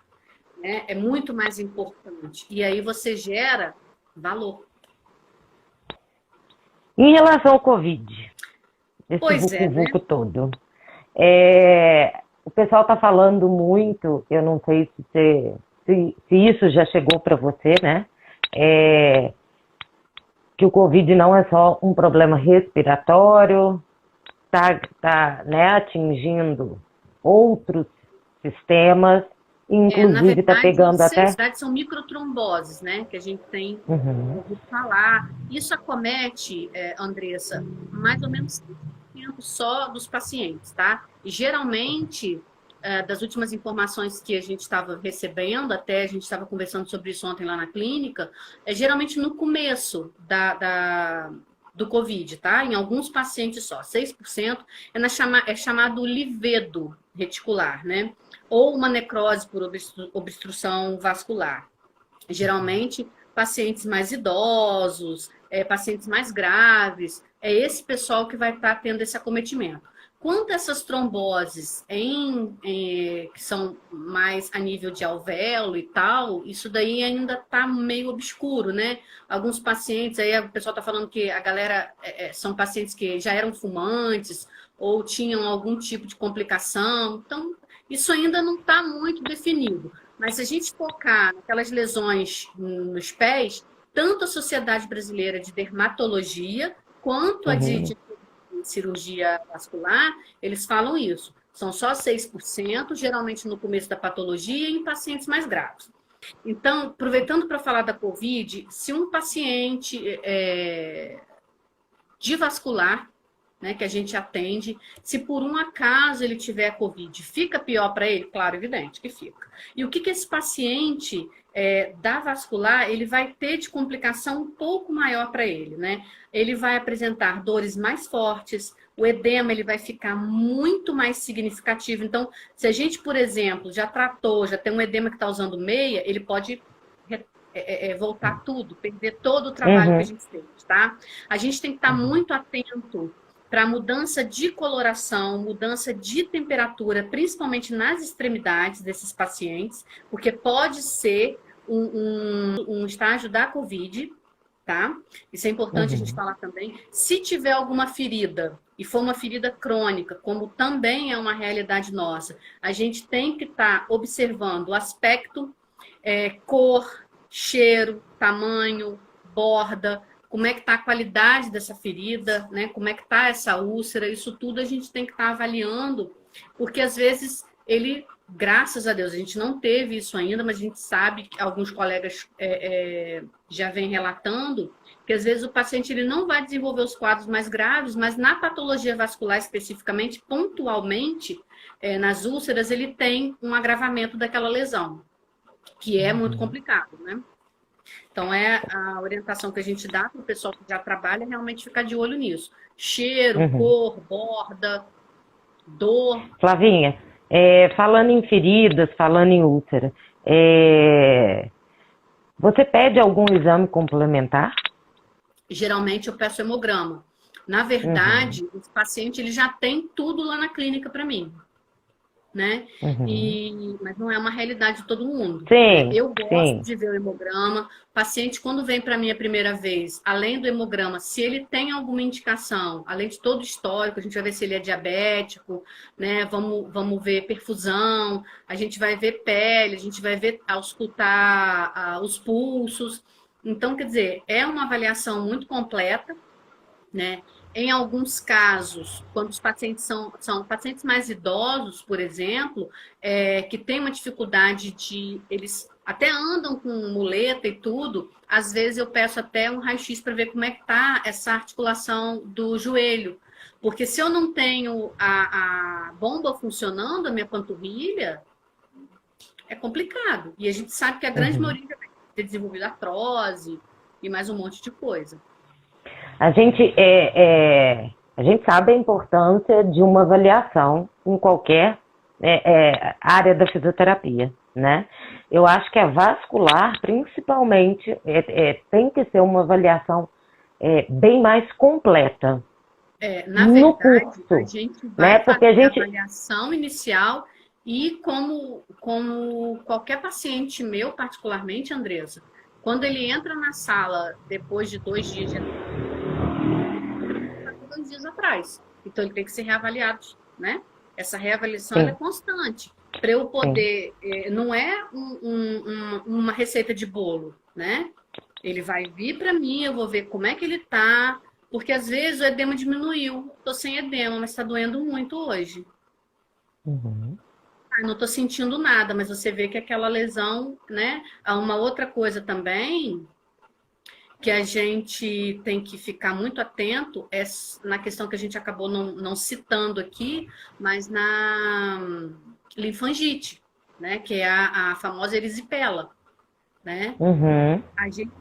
né? É muito mais importante. E aí você gera valor. Em relação ao Covid, esse vucu-vucu todo, o pessoal está falando muito, eu não sei se isso já chegou para você, né? Que o Covid não é só um problema respiratório, tá, né, atingindo outros sistemas, inclusive está pegando até... Na verdade, são microtromboses, né, que a gente tem ouvido falar. Isso acomete, Andressa, mais ou menos 5% só dos pacientes, tá? E geralmente, das últimas informações que a gente estava recebendo, até a gente estava conversando sobre isso ontem lá na clínica, geralmente no começo do Covid, tá? Em alguns pacientes só, 6% é chamado livedo reticular, né? Ou uma necrose por obstrução vascular. Geralmente, pacientes mais idosos, pacientes mais graves, é esse pessoal que vai estar tendo esse acometimento. Quanto a essas tromboses que são mais a nível de alvéolo e tal, isso daí ainda está meio obscuro, né? Alguns pacientes, aí o pessoal está falando que a galera são pacientes que já eram fumantes ou tinham algum tipo de complicação. Então, isso ainda não está muito definido. Mas se a gente focar naquelas lesões nos pés, tanto a Sociedade Brasileira de Dermatologia quanto a de cirurgia vascular, eles falam isso. São só 6%, geralmente no começo da patologia e em pacientes mais graves. Então, aproveitando para falar da COVID, se um paciente de vascular, né, que a gente atende, se por um acaso ele tiver COVID, fica pior para ele? Claro, evidente que fica. E o que esse paciente da vascular, ele vai ter de complicação um pouco maior para ele, né? Ele vai apresentar dores mais fortes, o edema ele vai ficar muito mais significativo. Então, se a gente, por exemplo, já tem um edema que está usando meia, ele pode voltar tudo, perder todo o trabalho que a gente fez, tá? A gente tem que estar muito atento para mudança de coloração, mudança de temperatura, principalmente nas extremidades desses pacientes, porque pode ser um estágio da COVID, tá? Isso é importante a gente falar também. Se tiver alguma ferida, e for uma ferida crônica, como também é uma realidade nossa, a gente tem que estar observando o aspecto, cor, cheiro, tamanho, borda, como é que está a qualidade dessa ferida, né? Como é que está essa úlcera, isso tudo a gente tem que estar avaliando, porque às vezes ele, graças a Deus, a gente não teve isso ainda, mas a gente sabe que alguns colegas já vêm relatando que às vezes o paciente ele não vai desenvolver os quadros mais graves, mas na patologia vascular especificamente, pontualmente, nas úlceras, ele tem um agravamento daquela lesão, que é muito complicado, né? Então, a orientação que a gente dá para o pessoal que já trabalha é realmente ficar de olho nisso. Cheiro, cor, borda, dor. Flavinha, falando em feridas, falando em úlcera, você pede algum exame complementar? Geralmente eu peço hemograma. Na verdade, o paciente ele já tem tudo lá na clínica para mim, né? Mas não é uma realidade de todo mundo. Sim, eu gosto de ver o hemograma. O paciente, quando vem para mim a primeira vez, além do hemograma, se ele tem alguma indicação, além de todo o histórico, a gente vai ver se ele é diabético, né? Vamos ver perfusão, a gente vai ver pele, a gente vai ver, auscultar os pulsos. Então, quer dizer, é uma avaliação muito completa, né? Em alguns casos, quando os pacientes são pacientes mais idosos, por exemplo, que têm uma dificuldade de... Eles até andam com muleta e tudo, às vezes eu peço até um raio-x para ver como é que está essa articulação do joelho. Porque se eu não tenho a bomba funcionando, a minha panturrilha, é complicado. E a gente sabe que a grande maioria vai ter desenvolvido artrose e mais um monte de coisa. A gente, a gente sabe a importância de uma avaliação em qualquer área da fisioterapia, né? Eu acho que a vascular, principalmente, tem que ser uma avaliação bem mais completa. Na no verdade, curso, a gente vai né? Porque fazer a avaliação inicial e como qualquer paciente meu, particularmente, Andressa, quando ele entra na sala depois de 2 dias de 2 dias atrás. Então, ele tem que ser reavaliado, né? Essa reavaliação ela é constante. Para eu poder... não é uma receita de bolo, né? Ele vai vir para mim, eu vou ver como é que ele tá, porque às vezes o edema diminuiu. Estou sem edema, mas está doendo muito hoje. Não estou sentindo nada, mas você vê que aquela lesão, né? Há uma outra coisa também que a gente tem que ficar muito atento é na questão que a gente acabou não citando aqui, mas na linfangite, né? Que é a famosa erisipela, né? A gente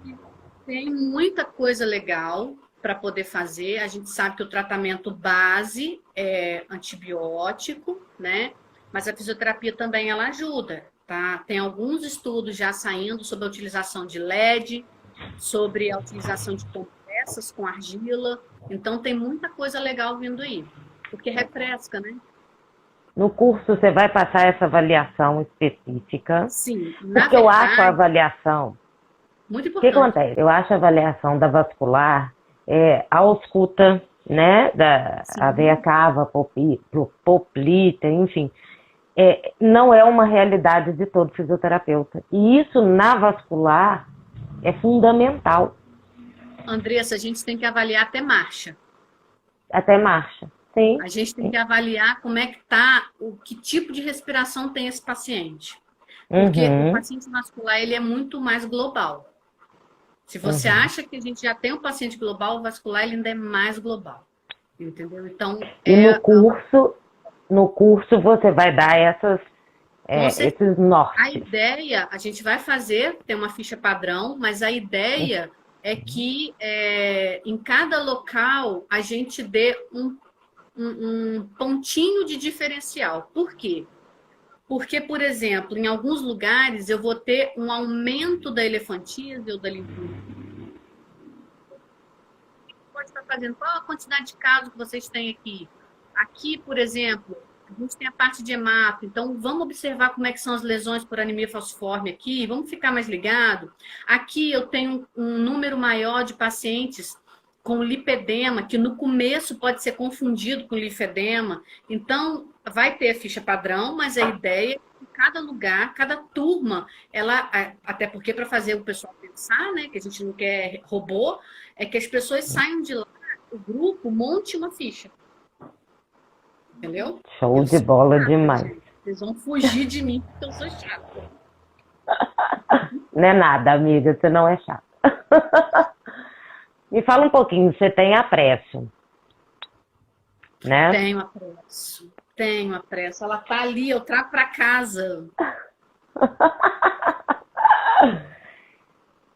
tem muita coisa legal para poder fazer. A gente sabe que o tratamento base é antibiótico, né? Mas a fisioterapia também ela ajuda, tá? Tem alguns estudos já saindo sobre a utilização de LED, sobre a utilização de compressas com argila. Então tem muita coisa legal vindo aí, porque refresca, né? No curso você vai passar essa avaliação específica. Sim, porque eu acho a avaliação... muito importante. O que acontece? Eu acho a avaliação da vascular a ausculta, né? A veia cava, poplita, enfim. Não é uma realidade de todo fisioterapeuta. E isso na vascular é fundamental. Andressa, a gente tem que avaliar até marcha. Até marcha, sim. A gente tem que avaliar como é que tá, que tipo de respiração tem esse paciente. Porque o paciente vascular, ele é muito mais global. Se você acha que a gente já tem um paciente global, o vascular ele ainda é mais global. Entendeu? Então, no curso você vai dar esses nortes. A ideia, a gente vai fazer, tem uma ficha padrão, mas a ideia é que em cada local a gente dê um pontinho de diferencial. Por quê? Porque, por exemplo, em alguns lugares eu vou ter um aumento da elefantise ou da linfantise. Pode estar fazendo qual a quantidade de casos que vocês têm aqui? Aqui, por exemplo, a gente tem a parte de hemato, então vamos observar como é que são as lesões por anemia falciforme aqui, vamos ficar mais ligado. Aqui eu tenho um número maior de pacientes com lipedema, que no começo pode ser confundido com linfedema. Então, vai ter a ficha padrão, mas a ideia é que cada lugar, cada turma, ela, até porque para fazer o pessoal pensar, né, que a gente não quer robô, é que as pessoas saiam de lá, o grupo monte uma ficha. Entendeu? Show de bola demais. Gente. Vocês vão fugir de mim porque eu sou chata. Não é nada, amiga, você não é chata. Me fala um pouquinho, você tem apresso, né? Tenho apresso. Ela tá ali, eu trago para casa.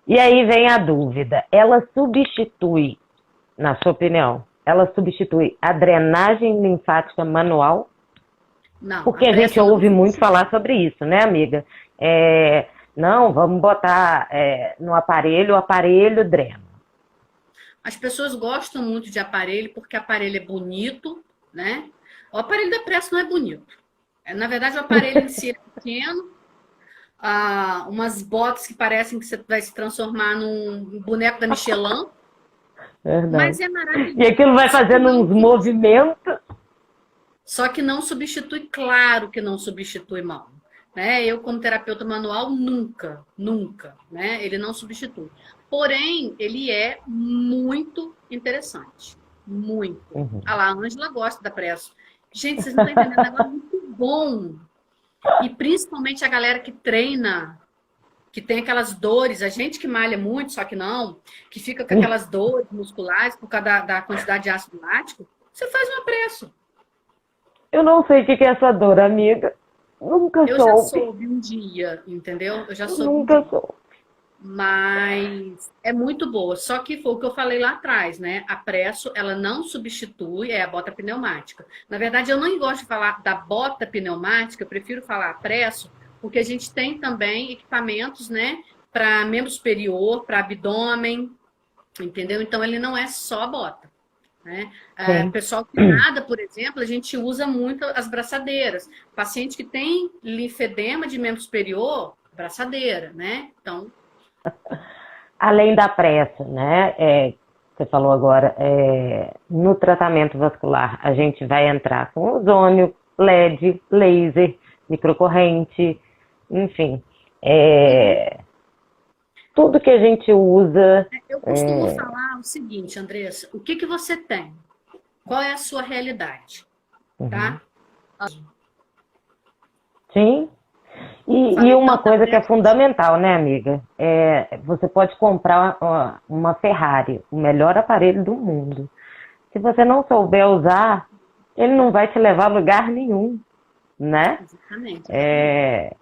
E aí vem a dúvida, ela substitui, na sua opinião, ela substitui a drenagem linfática manual? Não. Porque a gente ouve muito falar sobre isso, né, amiga? Não, vamos botar no aparelho, o aparelho drena. As pessoas gostam muito de aparelho porque aparelho é bonito, né? O aparelho da pressa não é bonito. Na verdade, o aparelho em si é pequeno, umas botas que parecem que você vai se transformar num boneco da Michelin. Verdade. Mas é maravilhoso. E aquilo vai fazendo uns movimentos. Só que não substitui, claro que não substitui mão. Né? Eu, como terapeuta manual, nunca, né? Ele não substitui. Porém, ele é muito interessante. Muito. Uhum. Ah lá, a Ângela gosta da presso. Gente, vocês não estão entendendo, é um negócio muito bom. E principalmente a galera que treina, que tem aquelas dores, a gente que malha muito, só que não, que fica com aquelas dores musculares por causa da quantidade de ácido lático, você faz uma presso. Eu não sei o que é essa dor, amiga. Nunca Eu já soube. soube um dia, entendeu? Eu já soube um Nunca dia. soube. Mas é muito boa. Só que foi o que eu falei lá atrás, né? A presso, ela não substitui a bota pneumática. Na verdade, eu não gosto de falar da bota pneumática, eu prefiro falar presso, porque a gente tem também equipamentos, né? Para membro superior, para abdômen, entendeu? Então, ele não é só a bota. Né? Sim. Pessoal que nada, por exemplo, a gente usa muito as braçadeiras. Paciente que tem linfedema de membro superior, braçadeira, né? Então, Além da pressa, né? Você falou agora, no tratamento vascular, a gente vai entrar com ozônio, LED, laser, microcorrente, enfim. Tudo que a gente usa. eu costumo falar o seguinte, Andressa, o que que você tem? Qual é a sua realidade? Tá? Sim. E Falei uma tanta coisa que é pressa. fundamental, né, amiga? Você pode comprar uma Ferrari, o melhor aparelho do mundo. Se você não souber usar, ele não vai te levar a lugar nenhum, né? Exatamente. É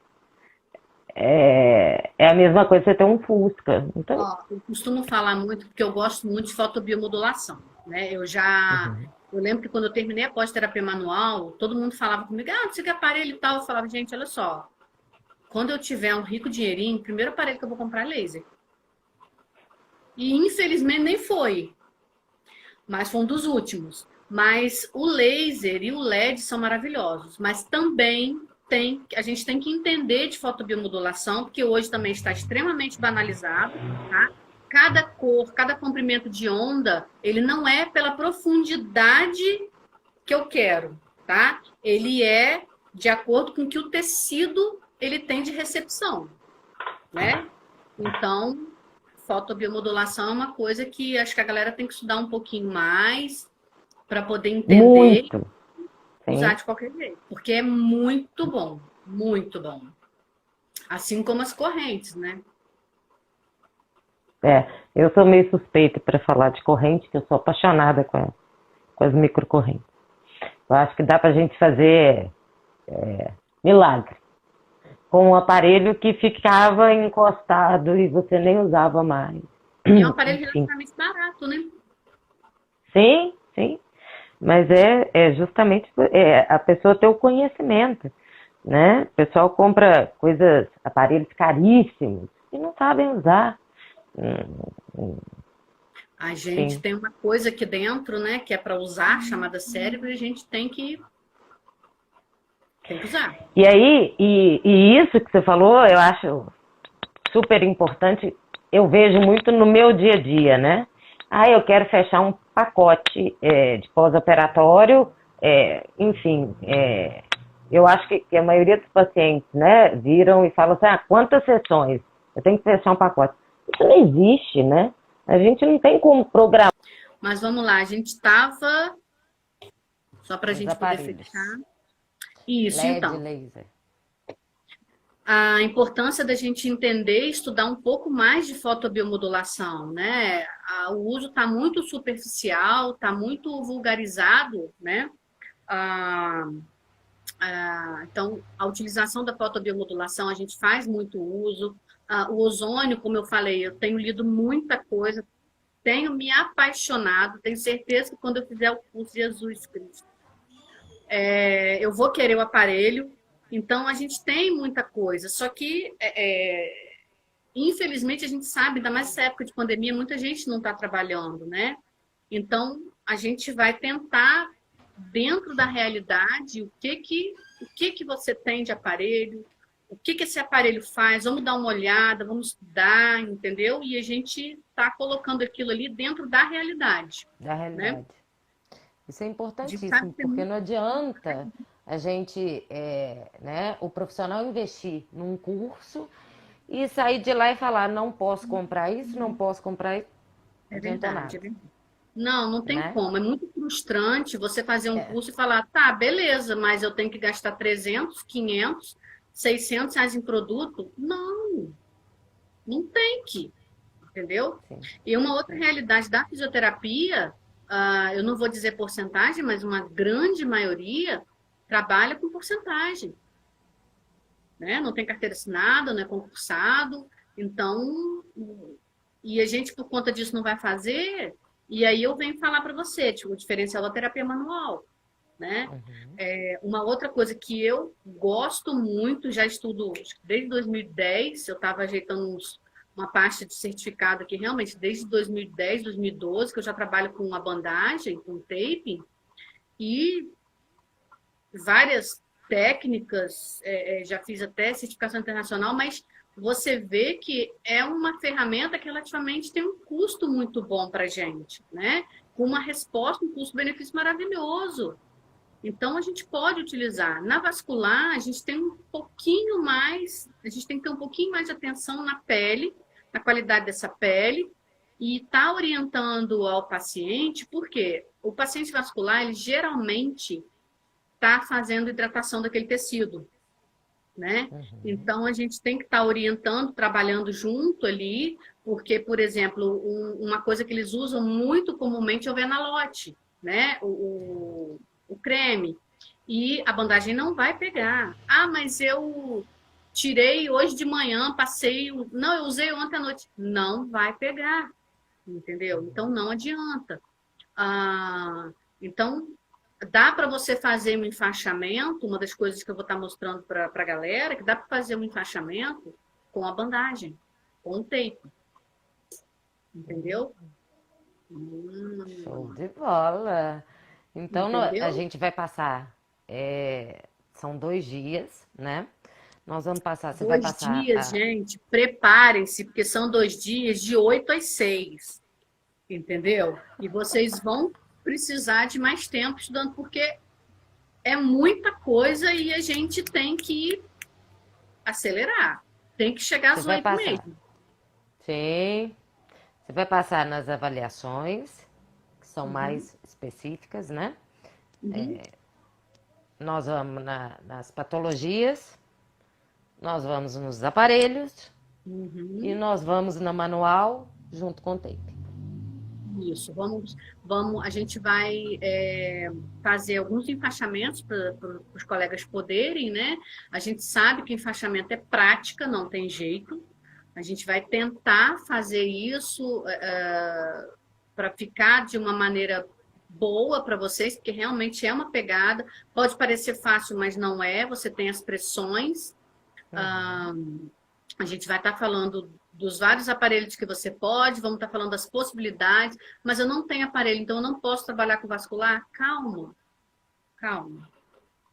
a mesma coisa que você ter um Fusca. Então, Ó, eu costumo falar muito, porque eu gosto muito de fotobiomodulação, né? Eu lembro que quando eu terminei a pós-terapia manual, todo mundo falava comigo, ah, você quer aparelho e tal? Eu falava, gente, olha só, quando eu tiver um rico dinheirinho, o primeiro aparelho que eu vou comprar é laser. E infelizmente nem foi, mas foi um dos últimos. Mas o laser e o LED são maravilhosos, mas também a gente tem que entender de fotobiomodulação, porque hoje também está extremamente banalizado, tá? Cada cor, cada comprimento de onda, ele não é pela profundidade que eu quero, tá? Ele é de acordo com que o tecido ele tem de recepção, né? Então, fotobiomodulação é uma coisa que acho que a galera tem que estudar um pouquinho mais para poder entender muito. e usar Sim. de qualquer jeito, porque é muito bom, muito bom. Assim como as correntes, né? Eu sou meio suspeita para falar de corrente, que eu sou apaixonada com as microcorrentes. Eu acho que dá para a gente fazer milagre. Com um aparelho que ficava encostado e você nem usava mais. E é um aparelho Enfim. relativamente barato, né? Sim, sim. Mas é justamente a pessoa ter o conhecimento, né? O pessoal compra aparelhos caríssimos e não sabem usar. A gente Sim. tem uma coisa aqui dentro, né, que é para usar, chamada cérebro, e a gente tem que usar. E aí, e isso que você falou, eu acho super importante, eu vejo muito no meu dia a dia, né? Eu quero fechar um pacote de pós-operatório, enfim, eu acho que a maioria dos pacientes, né, viram e falam assim, quantas sessões? Eu tenho que fechar um pacote. Isso não existe, né? A gente não tem como programar Mas vamos lá, a gente estava, só para a os gente poder aparelhos. fechar. Isso, LED, então. laser. A importância da gente entender e estudar um pouco mais de fotobiomodulação, né? O uso está muito superficial, está muito vulgarizado, né? Então, a utilização da fotobiomodulação, a gente faz muito uso. O ozônio, como eu falei, eu tenho lido muita coisa, tenho me apaixonado, tenho certeza que quando eu fizer o curso de Jesus Cristo, eu vou querer o aparelho. Então, a gente tem muita coisa, só que, infelizmente, a gente sabe, ainda mais nessa época de pandemia, muita gente não está trabalhando, né? Então, a gente vai tentar, dentro da realidade, o que você tem de aparelho, o que esse aparelho faz, vamos dar uma olhada, vamos estudar, entendeu? E a gente está colocando aquilo ali dentro da realidade, Da né? realidade. Isso é De sabe importantíssimo, ter porque muito. não adianta a gente, né, o profissional investir num curso e sair de lá e falar, não posso comprar isso, não posso comprar isso, não É adianta verdade, nada. é verdade. Não, não tem né? como. É muito frustrante você fazer um É. curso e falar, tá, beleza, mas eu tenho que gastar 300, 500, 600 reais em produto? Não, não tem que, entendeu? Sim. E uma outra realidade da fisioterapia, eu não vou dizer porcentagem, mas uma grande maioria trabalha com porcentagem, né? Não tem carteira assinada, não é concursado, então, e a gente por conta disso não vai fazer, e aí eu venho falar para você, tipo, o diferencial da terapia manual, né? Uhum. Uma outra coisa que eu gosto muito, já estudo desde 2010, eu estava ajeitando uma pasta de certificado aqui, realmente, desde 2010, 2012, que eu já trabalho com a bandagem, com taping, e várias técnicas, já fiz até certificação internacional, mas você vê que é uma ferramenta que relativamente tem um custo muito bom para a gente, né? Com uma resposta, um custo-benefício maravilhoso. Então, a gente pode utilizar. Na vascular, a gente tem um pouquinho mais, a gente tem que ter um pouquinho mais de atenção na pele, na qualidade dessa pele, e estar orientando ao paciente, porque o paciente vascular, ele geralmente está fazendo hidratação daquele tecido, né? Uhum. Então, a gente tem que estar orientando, trabalhando junto ali, porque, por exemplo, uma coisa que eles usam muito comumente é o Venalote, né? O creme. E a bandagem não vai pegar. Ah, mas eu tirei hoje de manhã, passei. Não, eu usei ontem à noite. Não vai pegar, entendeu? Então, não adianta. Então, dá para você fazer um enfaixamento, uma das coisas que eu vou estar mostrando para a galera, que dá para fazer um enfaixamento com a bandagem, com o tape, entendeu? Show de bola. Então, a Entendeu? gente vai passar. São 2 dias, né? Nós vamos passar. Você vai Dois passar dias, a. gente, preparem-se, porque são 2 dias de 8 às 6, entendeu? E vocês vão precisar de mais tempo estudando, porque é muita coisa e a gente tem que acelerar. Tem que chegar Você às vai 8 passar. mesmo. Sim. Você vai passar nas avaliações, que são Uhum, mais específicas, né? uhum, Nós vamos nas patologias, nós vamos nos aparelhos e uhum. nós vamos na manual junto com o tape. Isso, a gente vai fazer alguns enfaixamentos para os colegas poderem, né? A gente sabe que enfaixamento é prática, não tem jeito. A gente vai tentar fazer isso para ficar de uma maneira boa para vocês, porque realmente é uma pegada. Pode parecer fácil, mas não é. Você tem as pressões. Uhum. A gente vai estar falando dos vários aparelhos que você pode, vamos estar falando das possibilidades, mas eu não tenho aparelho, então eu não posso trabalhar com vascular. Calma, calma.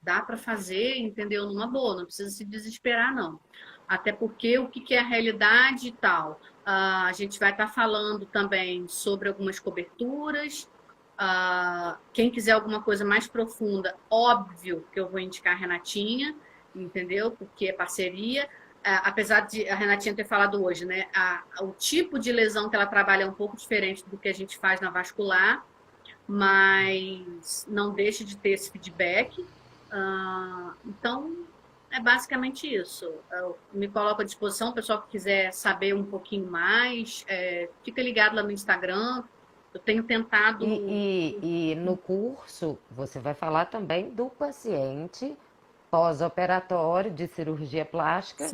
Dá para fazer, entendeu? Numa boa, não precisa se desesperar, não. Até porque o que é a realidade e tal. A gente vai estar falando também sobre algumas coberturas. Quem quiser alguma coisa mais profunda, óbvio que eu vou indicar a Renatinha, entendeu? Porque é parceria. Apesar de a Renatinha ter falado hoje, né? O tipo de lesão que ela trabalha é um pouco diferente do que a gente faz na vascular, mas não deixe de ter esse feedback. Então, é basicamente isso. Eu me coloco à disposição, o pessoal que quiser saber um pouquinho mais, fica ligado lá no Instagram. Eu tenho tentado. E no curso, você vai falar também do paciente pós-operatório de cirurgia plástica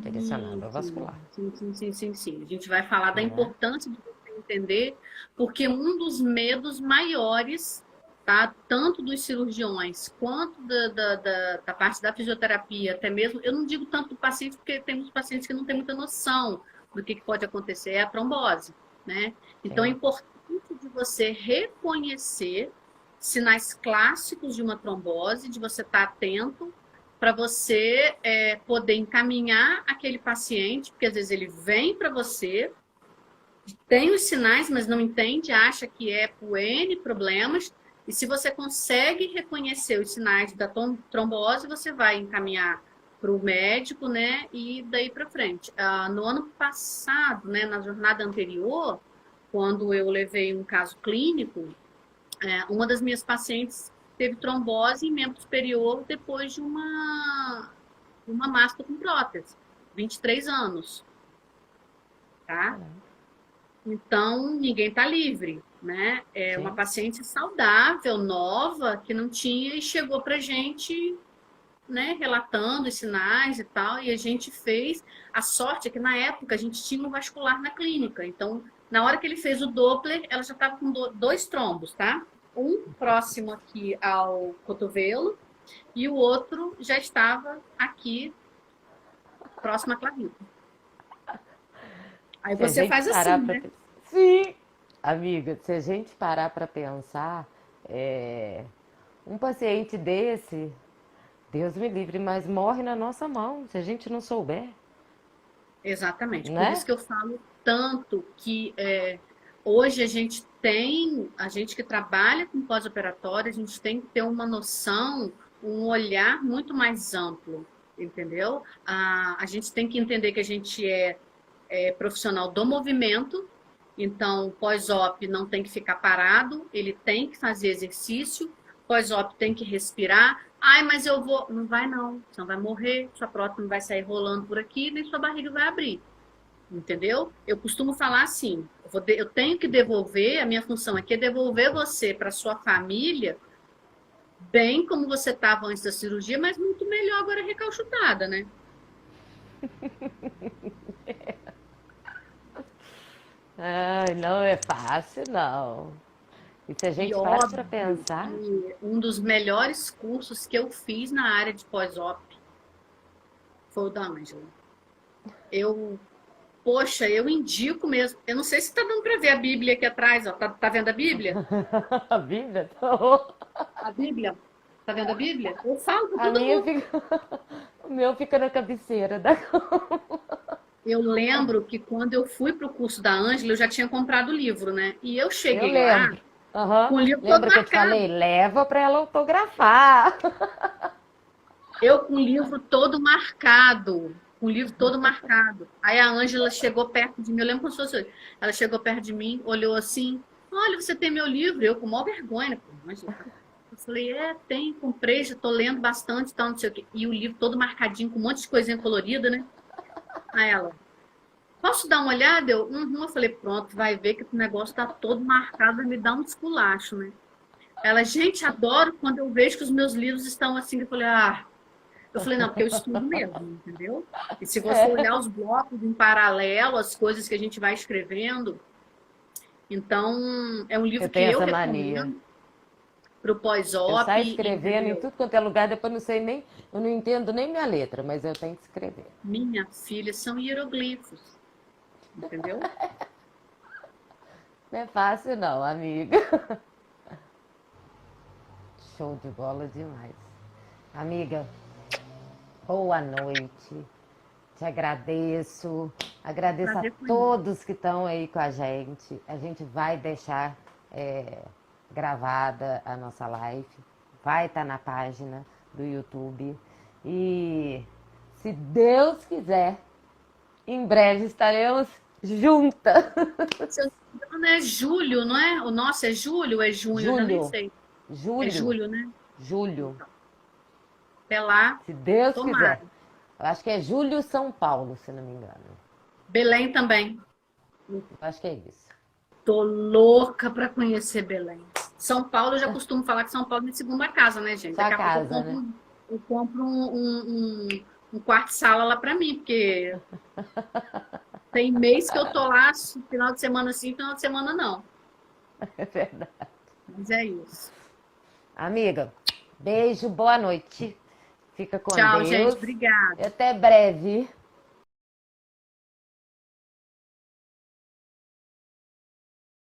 direcionado Sim, ao sim, vascular, sim, sim, sim, sim, sim. A gente vai falar da né? importância de você entender, porque um dos medos maiores, tá? Tanto dos cirurgiões quanto da parte da fisioterapia, até mesmo, eu não digo tanto do paciente, porque temos pacientes que não têm muita noção do que pode acontecer, é a trombose, né? Então é Sim. importante de você reconhecer sinais clássicos de uma trombose, de você estar atento para você poder encaminhar aquele paciente, porque às vezes ele vem para você, tem os sinais, mas não entende, acha que é por N problemas, e se você consegue reconhecer os sinais da trombose, você vai encaminhar para o médico, né, e daí para frente. No ano passado, né, na jornada anterior, quando eu levei um caso clínico, uma das minhas pacientes teve trombose em membro superior depois de uma masto com prótese, 23 anos, tá? Então, ninguém está livre, né? É uma paciente saudável, nova, que não tinha e chegou pra gente, né, relatando os sinais e tal, e a gente fez. A sorte é que na época a gente tinha um vascular na clínica, então na hora que ele fez o Doppler, ela já estava com dois trombos, tá? Um próximo aqui ao cotovelo e o outro já estava aqui próximo à clavícula. Aí você faz assim, né? Sim, amiga, se a gente parar para pensar, um paciente desse, Deus me livre, mas morre na nossa mão, se a gente não souber. Exatamente. Né? Por isso que eu falo tanto que hoje a gente que trabalha com pós-operatório, a gente tem que ter uma noção, um olhar muito mais amplo, entendeu? A gente tem que entender que a gente é profissional do movimento, então pós-op não tem que ficar parado, ele tem que fazer exercício, pós-op tem que respirar. Ai, mas eu vou. Não vai não, você não vai morrer, sua prótese não vai sair rolando por aqui, nem sua barriga vai abrir. Entendeu? Eu costumo falar assim, eu tenho que devolver, a minha função aqui é devolver você para sua família bem como você estava antes da cirurgia, mas muito melhor agora recalchutada, né? Ai, não é fácil, não. E se a gente para pensar... Um dos melhores cursos que eu fiz na área de pós-op foi o da Ângela. Poxa, eu indico mesmo. Eu não sei se tá dando para ver a Bíblia aqui atrás, ó. Tá vendo a Bíblia? A Bíblia? A Bíblia? Tá vendo a Bíblia? Eu falo com todo mundo. O meu fica na cabeceira da cama. Eu lembro que quando eu fui pro curso da Ângela, eu já tinha comprado o livro, né? E eu cheguei lá com o livro todo Lembra que eu marcado. te falei? Leva para ela autografar. Eu com o livro todo marcado. Com o livro todo marcado. Aí a Ângela chegou perto de mim, eu lembro como se fosse hoje. Ela chegou perto de mim, olhou assim, olha, você tem meu livro. Eu com maior vergonha. Eu falei, tem, comprei, já tô lendo bastante, tal, não sei o quê. E o livro todo marcadinho, com um monte de coisinha colorida, né? Aí ela, posso dar uma olhada? Eu falei, pronto, vai ver que o negócio tá todo marcado, vai me dar um esculacho, né? Ela, gente, adoro quando eu vejo que os meus livros estão assim. Eu falei, não, porque eu estudo mesmo, entendeu? E se você olhar os blocos em paralelo, as coisas que a gente vai escrevendo, então é um livro que eu recomendo para o pós-op. Eu saio escrevendo em tudo quanto é lugar, depois eu não entendo nem minha letra, mas eu tenho que escrever. Minha filha, são hieroglifos, entendeu? Não é fácil não, amiga. Show de bola demais. Amiga, boa noite. Te agradeço. Agradeço a todos que estão aí com a gente. A gente vai deixar gravada a nossa live. Vai estar na página do YouTube. E se Deus quiser, em breve estaremos juntas. Não é julho, não é? O nosso é julho ou é junho? Eu nem sei. Julho. É julho, né? Julho. Até lá. Se Deus quiser. Eu acho que é julho São Paulo, se não me engano. Belém também. Eu acho que é isso. Tô louca para conhecer Belém. São Paulo, eu já costumo falar que São Paulo é minha segunda casa, né, gente? Sua casa, eu compro um quarto-sala lá para mim, porque tem mês que eu tô lá, final de semana sim, final de semana não. É verdade. Mas é isso. Amiga, beijo, boa noite. Fica com Deus. Tchau, gente. Obrigada. E até breve.